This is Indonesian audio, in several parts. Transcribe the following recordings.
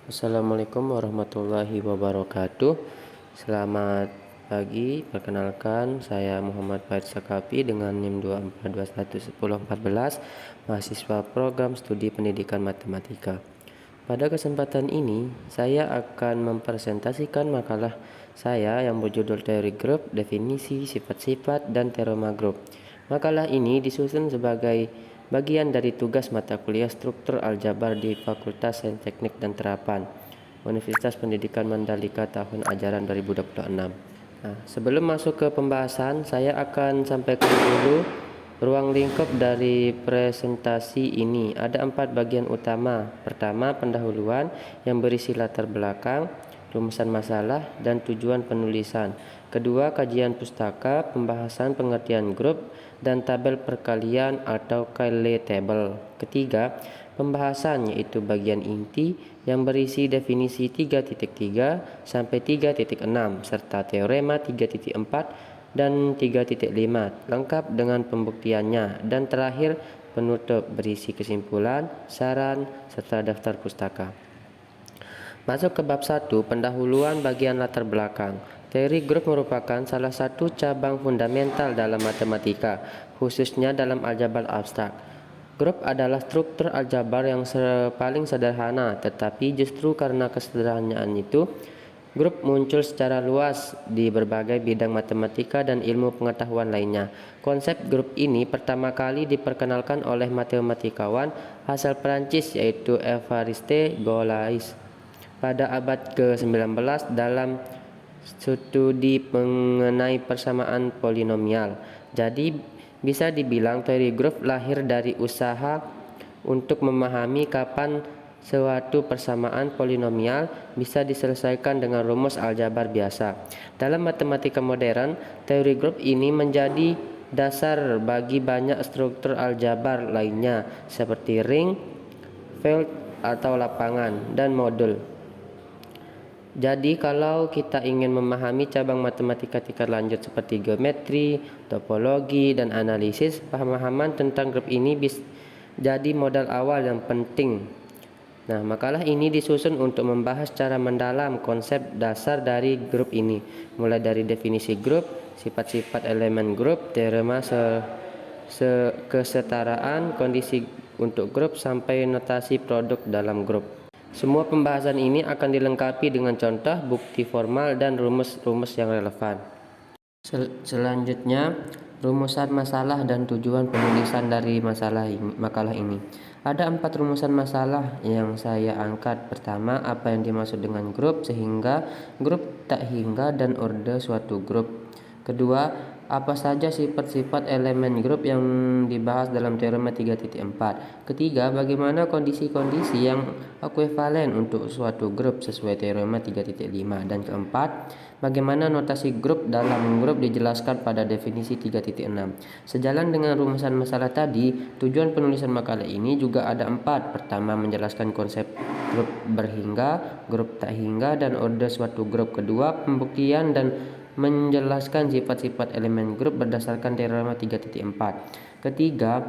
Assalamualaikum warahmatullahi wabarakatuh. Selamat pagi, perkenalkan saya Muhammad Farid Sakapi dengan NIM 24211014, mahasiswa program studi pendidikan matematika. Pada kesempatan ini, saya akan mempresentasikan makalah saya yang berjudul Teori Grup, Definisi, Sifat-sifat, dan Teorema Grup. Makalah ini disusun sebagai bagian dari tugas mata kuliah Struktur Aljabar di Fakultas Sains Teknik dan Terapan, Universitas Pendidikan Mandalika tahun ajaran 2026. Nah, sebelum masuk ke pembahasan, saya akan sampaikan dulu ruang lingkup dari presentasi ini. Ada 4 bagian utama. Pertama, pendahuluan yang berisi latar belakang, rumusan masalah, dan tujuan penulisan. Kedua, kajian pustaka, pembahasan pengertian grup, dan tabel perkalian atau Cayley table. Ketiga, pembahasan yaitu bagian inti yang berisi definisi 3.3 sampai 3.6 serta teorema 3.4 dan 3.5 lengkap dengan pembuktiannya, dan terakhir penutup berisi kesimpulan, saran, serta daftar pustaka. Masuk ke bab 1, pendahuluan bagian latar belakang. Teori grup merupakan salah satu cabang fundamental dalam matematika, khususnya dalam aljabar abstrak. Grup adalah struktur aljabar yang paling sederhana, tetapi justru karena kesederhanaan itu, grup muncul secara luas di berbagai bidang matematika dan ilmu pengetahuan lainnya. Konsep grup ini pertama kali diperkenalkan oleh matematikawan asal Prancis yaitu Évariste Galois pada abad ke-19 dalam studi mengenai persamaan polinomial. Jadi bisa dibilang teori grup lahir dari usaha untuk memahami kapan suatu persamaan polinomial bisa diselesaikan dengan rumus aljabar biasa. Dalam matematika modern, teori grup ini menjadi dasar bagi banyak struktur aljabar lainnya seperti ring, field atau lapangan, dan modul. Jadi kalau kita ingin memahami cabang matematika tingkat lanjut seperti geometri, topologi, dan analisis, pemahaman tentang grup ini bisa jadi modal awal yang penting. Nah, makalah ini disusun untuk membahas secara mendalam konsep dasar dari grup ini, mulai dari definisi grup, sifat-sifat elemen grup, teorema kesetaraan, kondisi untuk grup, sampai notasi produk dalam grup. Semua pembahasan ini akan dilengkapi dengan contoh, bukti formal, dan rumus-rumus yang relevan. Selanjutnya, rumusan masalah dan tujuan penulisan dari makalah ini. Ada 4 rumusan masalah yang saya angkat. Pertama, apa yang dimaksud dengan grup, sehingga, grup, tak hingga, dan orde suatu grup. Kedua, apa saja sifat-sifat elemen grup yang dibahas dalam teorema 3.4. Ketiga, bagaimana kondisi-kondisi yang ekuivalen untuk suatu grup sesuai teorema 3.5. Dan keempat, bagaimana notasi grup dalam grup dijelaskan pada definisi 3.6. Sejalan dengan rumusan masalah tadi, tujuan penulisan makalah ini juga ada 4. Pertama, menjelaskan konsep grup berhingga, grup tak hingga, dan orde suatu grup. Kedua, pembuktian dan menjelaskan sifat-sifat elemen grup berdasarkan teorema 3.4. Ketiga,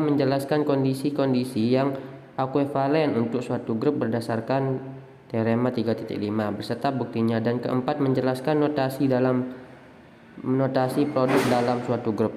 menjelaskan kondisi-kondisi yang ekuivalen untuk suatu grup berdasarkan teorema 3.5 beserta buktinya. Dan keempat, menjelaskan notasi produk dalam suatu grup.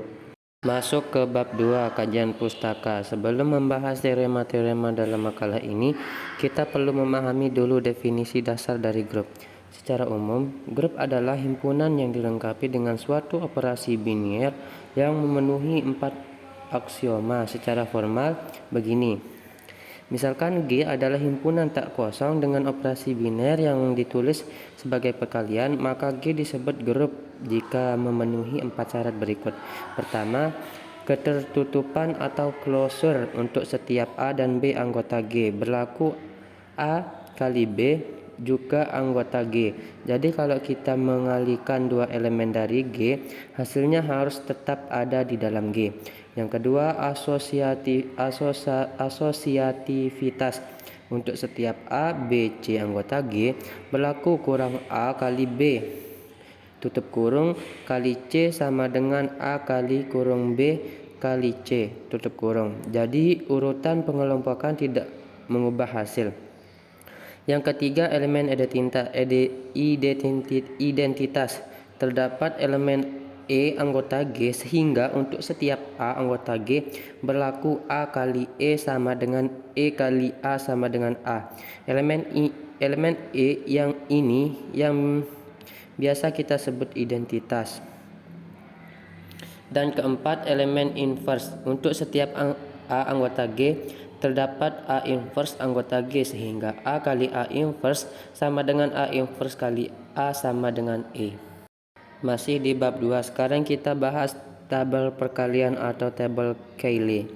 Masuk ke bab 2, kajian pustaka. Sebelum membahas teorema-teorema dalam makalah ini, kita perlu memahami dulu definisi dasar dari grup. Secara umum, grup adalah himpunan yang dilengkapi dengan suatu operasi biner yang memenuhi 4 aksioma. Secara formal begini. Misalkan G adalah himpunan tak kosong dengan operasi biner yang ditulis sebagai perkalian, maka G disebut grup jika memenuhi 4 syarat berikut. Pertama, ketertutupan atau closure untuk setiap A dan B anggota G. Berlaku A kali B juga anggota G. Jadi kalau kita mengalihkan 2 elemen dari G, hasilnya harus tetap ada di dalam G. Yang kedua, asosiativitas untuk setiap A, B, C anggota G berlaku kurang A kali B tutup kurung kali C sama dengan A kali kurung B kali C tutup kurung. Jadi urutan pengelompokan tidak mengubah hasil. Yang ketiga, elemen identitas. Terdapat elemen E anggota G sehingga untuk setiap A anggota G berlaku A kali E sama dengan E kali A sama dengan A. Elemen E yang biasa kita sebut identitas. Dan keempat, elemen inverse. Untuk setiap A anggota G terdapat A inverse anggota G sehingga A kali A inverse sama dengan A inverse kali A sama dengan E. Masih di bab 2. Sekarang kita bahas tabel perkalian atau tabel Cayley.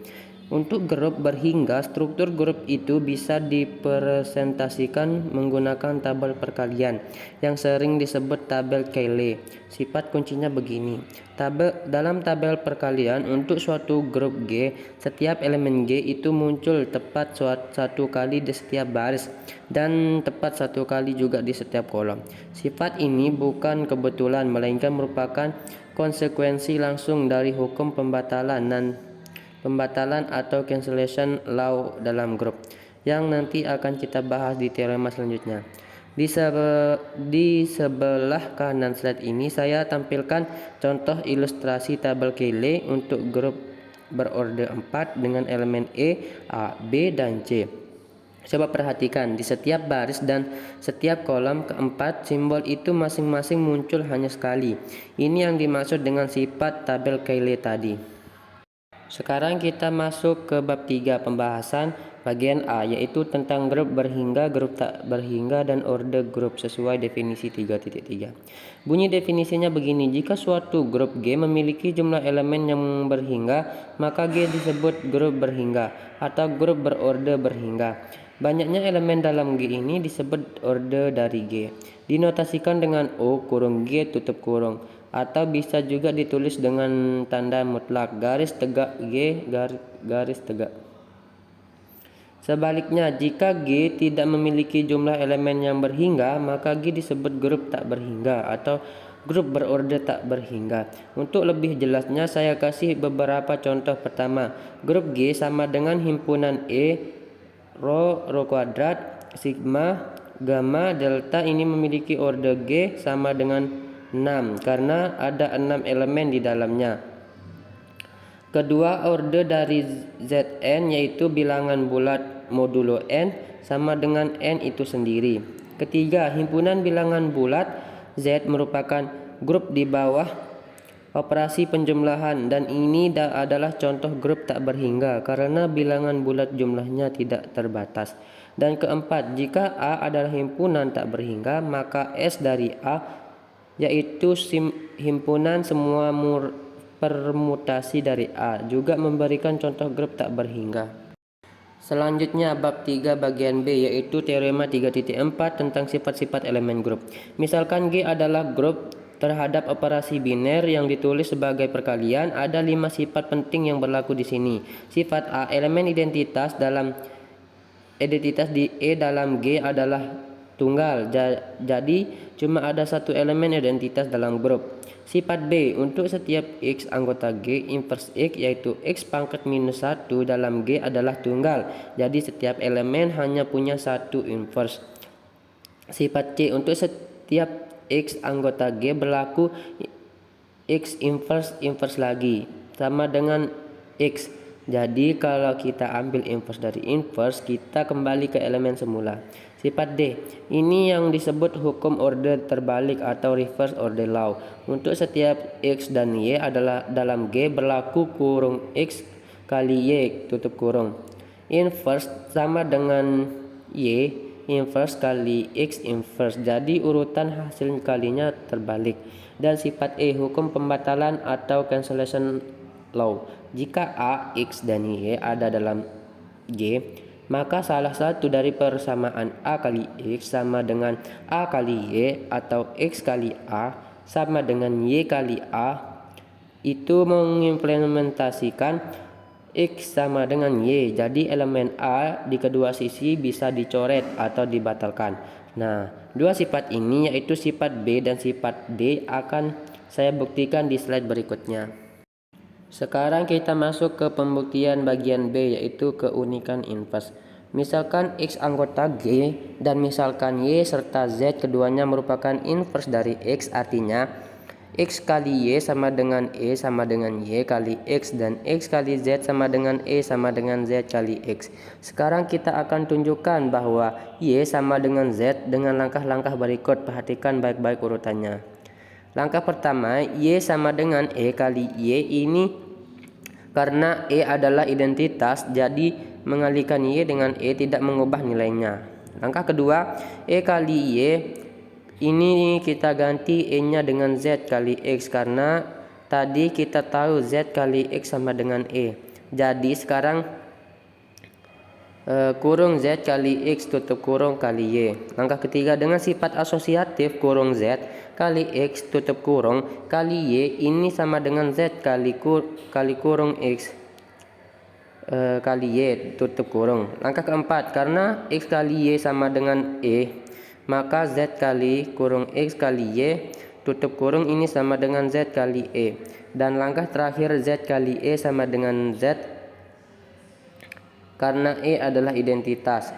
Untuk grup berhingga, struktur grup itu bisa dipresentasikan menggunakan tabel perkalian yang sering disebut tabel Cayley. Sifat kuncinya begini. Dalam tabel perkalian untuk suatu grup G, setiap elemen G itu muncul tepat satu kali di setiap baris dan tepat satu kali juga di setiap kolom. Sifat ini bukan kebetulan melainkan merupakan konsekuensi langsung dari hukum pembatalan atau cancellation law dalam grup yang nanti akan kita bahas di teorema selanjutnya. Di sebelah kanan slide ini saya tampilkan contoh ilustrasi tabel Cayley untuk grup berorde 4 dengan elemen E, A, B, dan C. Coba perhatikan, di setiap baris dan setiap kolom keempat simbol itu masing-masing muncul hanya sekali. Ini yang dimaksud dengan sifat tabel Cayley tadi. Sekarang kita masuk ke bab 3, pembahasan bagian A, yaitu tentang grup berhingga, grup tak berhingga, dan orde grup sesuai definisi 3.3. Bunyi definisinya begini: jika suatu grup G memiliki jumlah elemen yang berhingga, maka G disebut grup berhingga atau grup berorde berhingga. Banyaknya elemen dalam G ini disebut orde dari G. Dinotasikan dengan O kurung G tutup kurung, atau bisa juga ditulis dengan tanda mutlak garis tegak G garis tegak. Sebaliknya, jika G tidak memiliki jumlah elemen yang berhingga, maka G disebut grup tak berhingga atau grup berorde tak berhingga. Untuk lebih jelasnya saya kasih beberapa contoh. Pertama, grup G sama dengan himpunan E, rho kuadrat, sigma, gamma, delta ini memiliki orde G sama dengan 6 karena ada 6 elemen di dalamnya. Kedua, orde dari Zn yaitu bilangan bulat modulo n sama dengan n itu sendiri. Ketiga, himpunan bilangan bulat Z merupakan grup di bawah operasi penjumlahan dan ini adalah contoh grup tak berhingga karena bilangan bulat jumlahnya tidak terbatas. Dan keempat, jika A adalah himpunan tak berhingga, maka S dari A yaitu himpunan semua permutasi dari A juga memberikan contoh grup tak berhingga. Selanjutnya bab 3 bagian B, yaitu teorema 3.4 tentang sifat-sifat elemen grup. Misalkan G adalah grup terhadap operasi biner yang ditulis sebagai perkalian, ada 5 sifat penting yang berlaku di sini. Sifat A, elemen identitas di E dalam G adalah tunggal, jadi cuma ada satu elemen identitas dalam grup. Sifat B, untuk setiap X anggota G inverse X yaitu X pangkat minus 1 dalam G adalah tunggal, jadi setiap elemen hanya punya satu inverse. Sifat C, untuk setiap X anggota G berlaku X inverse lagi sama dengan X. Jadi kalau kita ambil inverse dari inverse, kita kembali ke elemen semula. Sifat D, ini yang disebut hukum orde terbalik atau reverse order law. Untuk setiap X dan Y adalah dalam G berlaku kurung X kali Y tutup kurung. Inverse sama dengan Y inverse kali X inverse, jadi urutan hasil kalinya terbalik. Dan sifat E, hukum pembatalan atau cancellation law. Jika A, X, dan Y ada dalam G, maka salah satu dari persamaan A kali X sama dengan A kali Y atau X kali A sama dengan Y kali A itu mengimplementasikan X sama dengan Y. Jadi elemen A di kedua sisi bisa dicoret atau dibatalkan. Nah, dua sifat ini yaitu sifat B dan sifat D akan saya buktikan di slide berikutnya. Sekarang kita masuk ke pembuktian bagian B, yaitu keunikan inverse. Misalkan X anggota G dan misalkan Y serta Z keduanya merupakan inverse dari X, artinya X kali Y sama dengan E sama dengan Y kali X dan X kali Z sama dengan E sama dengan Z kali X. Sekarang kita akan tunjukkan bahwa Y sama dengan Z dengan langkah-langkah berikut. Perhatikan baik-baik urutannya. Langkah pertama, Y sama dengan E kali Y ini karena E adalah identitas, jadi mengalihkan Y dengan E tidak mengubah nilainya. Langkah kedua, E kali Y ini kita ganti E-nya dengan Z kali X karena tadi kita tahu Z kali X sama dengan E. Jadi sekarang kurung Z kali X tutup kurung kali Y. Langkah ketiga, dengan sifat asosiatif kurung Z kali X tutup kurung kali Y ini sama dengan Z kali kurung X kali Y tutup kurung. Langkah keempat, karena X kali Y sama dengan E, maka Z kali kurung X kali Y tutup kurung ini sama dengan Z kali E. Dan langkah terakhir, Z kali E sama dengan Z karena E adalah identitas.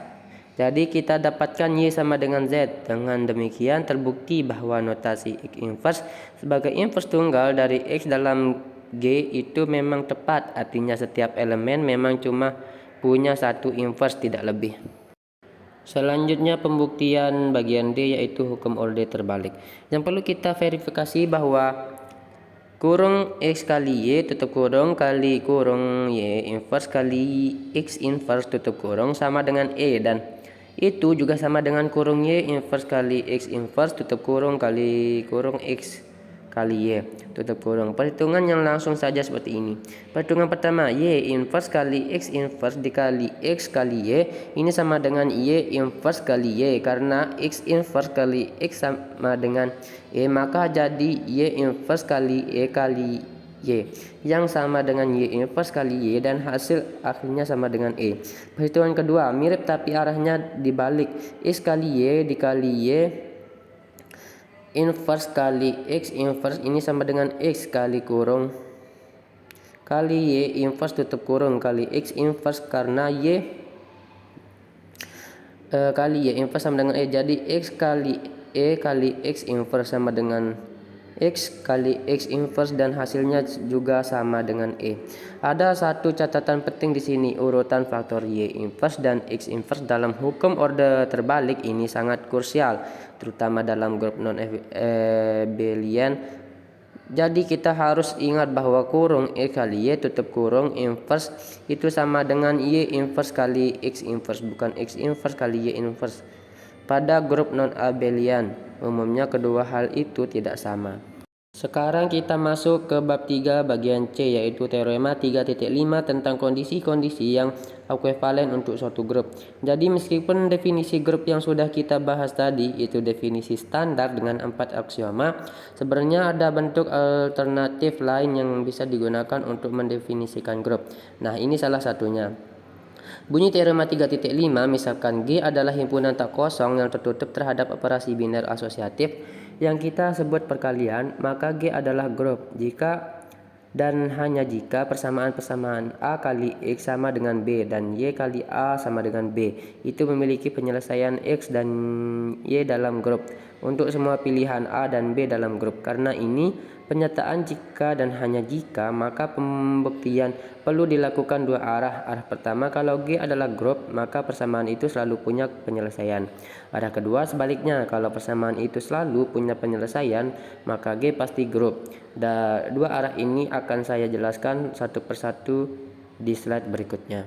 Jadi kita dapatkan Y sama dengan Z. Dengan demikian terbukti bahwa notasi X inverse sebagai inverse tunggal dari X dalam G itu memang tepat. Artinya setiap elemen memang cuma punya satu inverse, tidak lebih. Selanjutnya pembuktian bagian D, yaitu hukum orde terbalik. Yang perlu kita verifikasi bahwa kurung X kali Y tutup kurung kali kurung Y inverse kali X inverse tutup kurung sama dengan E, dan itu juga sama dengan kurung Y inverse kali X inverse tutup kurung kali kurung X kali Y tutup kurung. Perhitungan yang langsung saja seperti ini. Perhitungan pertama, Y inverse kali X inverse dikali X kali Y ini sama dengan Y inverse kali Y, karena X inverse kali X sama dengan E, maka jadi Y inverse kali E kali Y yang sama dengan Y inverse kali Y, dan hasil akhirnya sama dengan E. Perhitungan kedua mirip tapi arahnya dibalik. X kali Y dikali Y inverse kali X inverse ini sama dengan X kali kurung kali Y inverse tutup kurung kali X inverse, karena Y kali Y inverse sama dengan E, jadi X kali E kali X inverse sama dengan X kali X inverse, dan hasilnya juga sama dengan E. Ada satu catatan penting di sini, urutan faktor Y inverse dan X inverse dalam hukum orde terbalik ini sangat krusial, terutama dalam grup non-abelian. Jadi kita harus ingat bahwa kurung E kali Y tutup kurung inverse itu sama dengan Y inverse kali X inverse, bukan X inverse kali Y inverse. Pada grup non-abelian, umumnya kedua hal itu tidak sama. Sekarang kita masuk ke bab 3 bagian C, yaitu teorema 3.5 tentang kondisi-kondisi yang ekuivalen untuk suatu grup. Jadi meskipun definisi grup yang sudah kita bahas tadi itu definisi standar dengan 4 aksioma, sebenarnya ada bentuk alternatif lain yang bisa digunakan untuk mendefinisikan grup. Nah, ini salah satunya. Bunyi teorema 3.5, misalkan G adalah himpunan tak kosong yang tertutup terhadap operasi biner asosiatif yang kita sebut perkalian, maka G adalah grup jika dan hanya jika persamaan-persamaan A kali X sama dengan B dan Y kali A sama dengan B itu memiliki penyelesaian X dan Y dalam grup untuk semua pilihan A dan B dalam grup. Karena ini penyataan jika dan hanya jika, maka pembuktian perlu dilakukan dua arah. Arah pertama, kalau G adalah grup, maka persamaan itu selalu punya penyelesaian. Arah kedua, sebaliknya, kalau persamaan itu selalu punya penyelesaian, maka G pasti grup. Dua arah ini akan saya jelaskan satu persatu di slide berikutnya.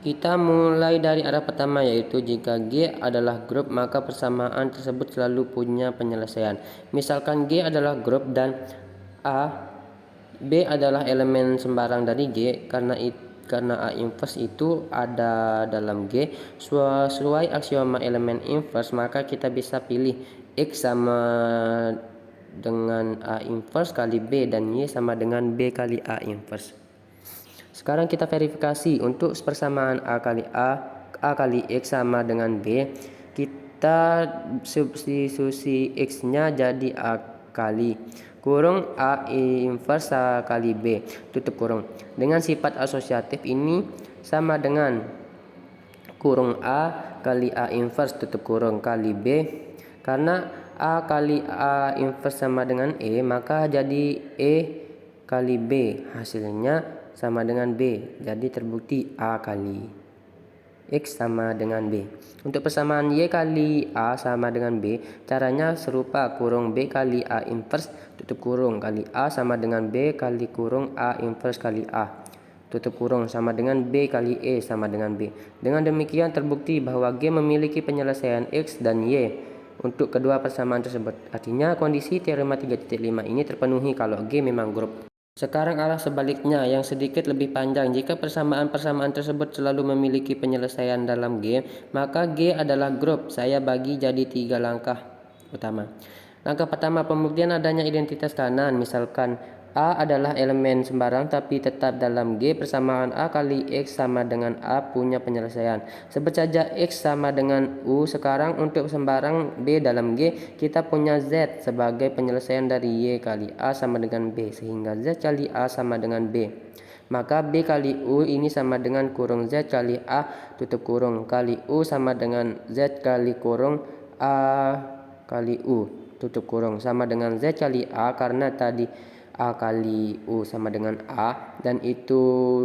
Kita mulai dari arah pertama, yaitu jika G adalah grup maka persamaan tersebut selalu punya penyelesaian. Misalkan G adalah grup dan B adalah elemen sembarang dari G, karena A inverse itu ada dalam G sesuai aksioma elemen inverse, maka kita bisa pilih X sama dengan A inverse kali B dan Y sama dengan B kali A inverse. Sekarang kita verifikasi untuk persamaan A kali X sama dengan B. Kita substitusi X-nya jadi A kali kurung A inverse A kali B tutup kurung. Dengan sifat asosiatif ini sama dengan kurung A kali A inverse tutup kurung kali B. Karena A kali A inverse sama dengan E, maka jadi E kali B, hasilnya sama dengan B. Jadi terbukti A kali X sama dengan B. Untuk persamaan Y kali A sama dengan B, caranya serupa, kurung B kali A inverse tutup kurung kali A sama dengan B kali kurung A inverse kali A tutup kurung sama dengan B kali E sama dengan B. Dengan demikian terbukti bahwa G memiliki penyelesaian X dan Y untuk kedua persamaan tersebut. Artinya kondisi teorema 3.5 ini terpenuhi kalau G memang grup. Sekarang arah sebaliknya yang sedikit lebih panjang. Jika persamaan-persamaan tersebut selalu memiliki penyelesaian dalam G, maka G adalah grup. Saya bagi jadi 3 langkah utama. Langkah pertama, pembuktian adanya identitas kanan. Misalkan A adalah elemen sembarang tapi tetap dalam G, persamaan A kali X sama dengan A punya penyelesaian. Sebut saja X sama dengan U. Sekarang untuk sembarang B dalam G, kita punya Z sebagai penyelesaian dari Y kali A sama dengan B, sehingga Z kali A sama dengan B. Maka B kali U ini sama dengan kurung Z kali A tutup kurung kali U sama dengan Z kali kurung A kali U tutup kurung sama dengan Z kali A, karena tadi A kali U sama dengan A dan itu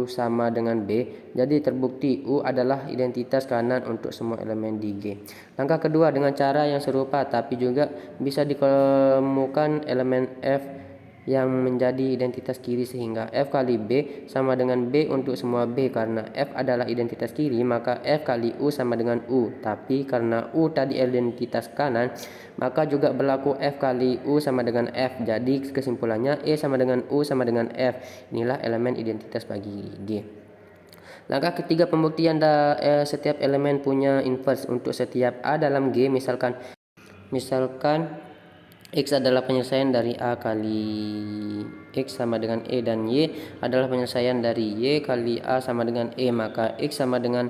sama dengan B. Jadi terbukti U adalah identitas kanan untuk semua elemen di G. Langkah kedua, dengan cara yang serupa tapi juga bisa ditemukan elemen F yang menjadi identitas kiri, sehingga F kali B sama dengan B untuk semua B. Karena F adalah identitas kiri, maka F kali U sama dengan U. Tapi karena U tadi identitas kanan, maka juga berlaku F kali U sama dengan F. Jadi kesimpulannya E sama dengan U sama dengan F. Inilah elemen identitas bagi G. Langkah ketiga, pembuktian setiap elemen punya inverse untuk setiap A dalam G. Misalkan X adalah penyelesaian dari A kali X sama dengan E, dan Y adalah penyelesaian dari Y kali A sama dengan E. Maka X sama dengan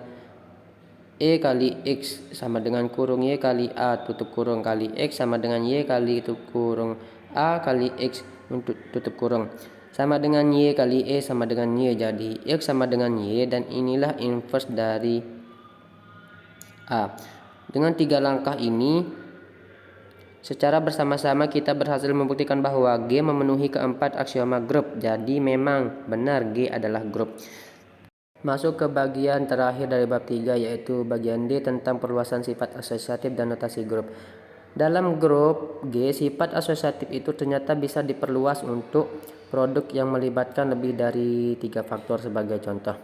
E kali X sama dengan kurung Y kali A tutup kurung kali X sama dengan Y kali tutup kurung A kali X untuk tutup kurung sama dengan Y kali E sama dengan Y. Jadi X sama dengan Y, dan inilah inverse dari A. Dengan 3 langkah ini secara bersama-sama kita berhasil membuktikan bahwa G memenuhi keempat aksioma grup. Jadi memang benar G adalah grup. Masuk ke bagian terakhir dari bab 3, yaitu bagian D tentang perluasan sifat asosiatif dan notasi grup. Dalam grup G, sifat asosiatif itu ternyata bisa diperluas untuk produk yang melibatkan lebih dari 3 faktor. Sebagai contoh,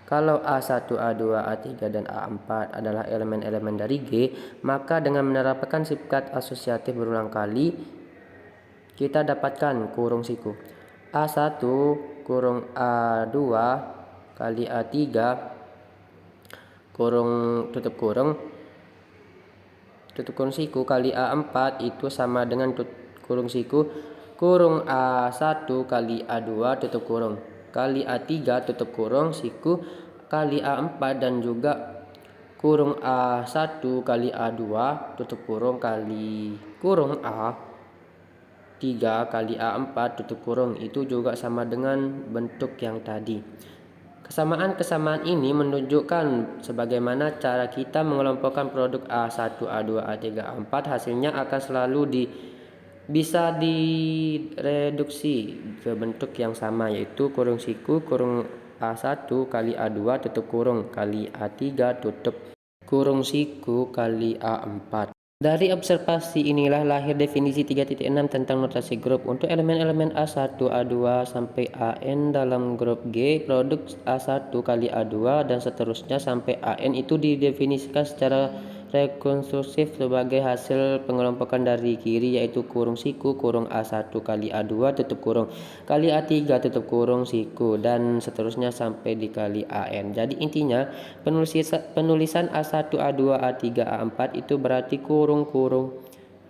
kalau A1, A2, A3, dan A4 adalah elemen-elemen dari G, maka dengan menerapkan sifat asosiatif berulang kali, kita dapatkan kurung siku. A1 kurung A2 kali A3 kurung tutup kurung siku kali A4 itu sama dengan kurung siku kurung A1 kali A2 tutup kurung kali A3 tutup kurung siku kali A4, dan juga kurung A1 kali A2 tutup kurung kali kurung A3 kali A4 tutup kurung, itu juga sama dengan bentuk yang tadi. Kesamaan-kesamaan ini menunjukkan sebagaimana cara kita mengelompokkan produk A1, A2, A3, A4. Hasilnya akan selalu bisa direduksi ke bentuk yang sama, yaitu kurung siku kurung A1 kali A2 tutup kurung kali A3 tutup kurung siku kali A4. Dari observasi inilah lahir definisi 3.6 tentang notasi grup. Untuk elemen-elemen A1, A2 sampai AN dalam grup G, produk A1 kali A2 dan seterusnya sampai AN itu didefinisikan secara rekonstruksif sebagai hasil pengelompokan dari kiri, yaitu kurung siku kurung A1 kali A2 tutup kurung kali A3 tutup kurung siku dan seterusnya sampai dikali AN. Jadi intinya penulisan A1, A2, A3, A4 itu berarti kurung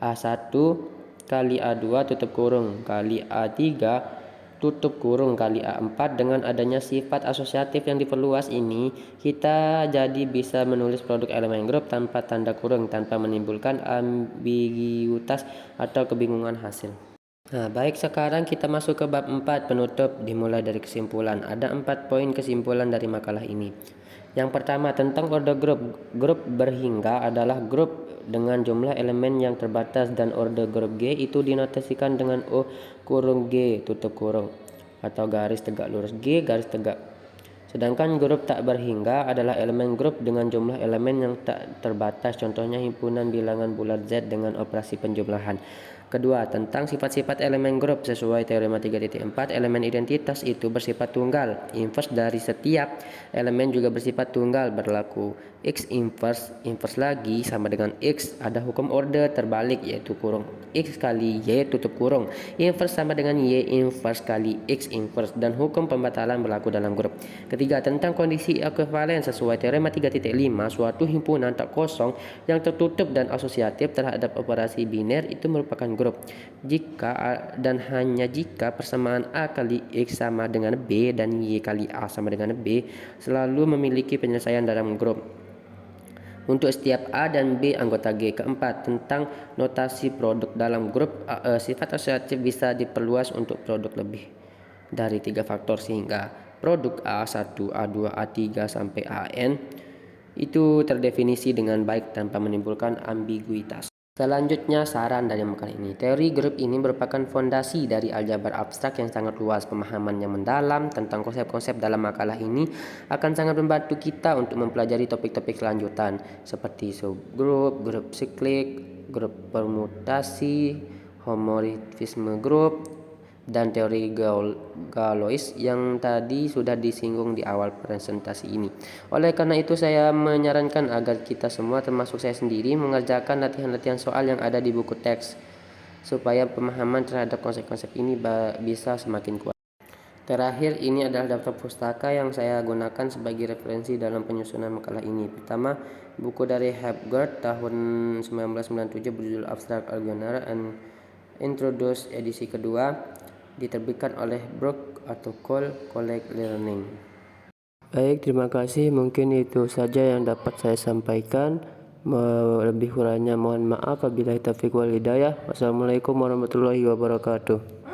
A1 kali A2 tutup kurung kali A3 tutup kurung kali A4. Dengan adanya sifat asosiatif yang diperluas ini, kita jadi bisa menulis produk elemen grup tanpa tanda kurung, tanpa menimbulkan ambiguitas atau kebingungan hasil. Nah, baik, sekarang kita masuk ke bab 4 penutup, dimulai dari kesimpulan. Ada 4 poin kesimpulan dari makalah ini. Yang pertama, tentang order grup. Grup berhingga adalah grup dengan jumlah elemen yang terbatas, dan order grup G itu dinotasikan dengan O kurung G tutup kurung atau garis tegak lurus G garis tegak. Sedangkan grup tak berhingga adalah elemen grup dengan jumlah elemen yang tak terbatas, contohnya himpunan bilangan bulat Z dengan operasi penjumlahan. Kedua, tentang sifat-sifat elemen grup. Sesuai teorema 3.4, elemen identitas itu bersifat tunggal. Inverse dari setiap elemen juga bersifat tunggal, berlaku X inverse lagi sama dengan X. Ada hukum order terbalik, yaitu kurung X kali Y tutup kurung. Inverse sama dengan Y inverse kali X inverse, dan hukum pembatalan berlaku dalam grup. Ketiga, tentang kondisi ekuivalen. Sesuai teorema 3.5, suatu himpunan tak kosong yang tertutup dan asosiatif terhadap operasi biner itu merupakan grup jika dan hanya jika persamaan A kali X sama dengan B dan Y kali A sama dengan B selalu memiliki penyelesaian dalam grup untuk setiap A dan B anggota G. Keempat, tentang notasi produk dalam grup. Sifat asosiatif bisa diperluas untuk produk lebih dari 3 faktor, sehingga produk A1, A2, A3 sampai AN itu terdefinisi dengan baik tanpa menimbulkan ambiguitas. Selanjutnya, saran dari makalah ini. Teori grup ini merupakan fondasi dari aljabar abstrak yang sangat luas. Pemahaman yang mendalam tentang konsep-konsep dalam makalah ini akan sangat membantu kita untuk mempelajari topik-topik selanjutan seperti subgrup, grup siklik, grup permutasi, homomorfisme grup, dan teori Galois yang tadi sudah disinggung di awal presentasi ini. Oleh karena itu, saya menyarankan agar kita semua, termasuk saya sendiri, mengerjakan latihan-latihan soal yang ada di buku teks supaya pemahaman terhadap konsep-konsep ini bisa semakin kuat. Terakhir, ini adalah daftar pustaka yang saya gunakan sebagai referensi dalam penyusunan makalah ini. Pertama, buku dari Hepgard tahun 1997 berjudul Abstract Algebra and Introduced, edisi kedua, diterbitkan oleh Brook atau College Learning. Baik, terima kasih. Mungkin itu saja yang dapat saya sampaikan. Lebih kurangnya mohon maaf. Wabillahi taufiq wal hidayah. Wassalamualaikum warahmatullahi wabarakatuh.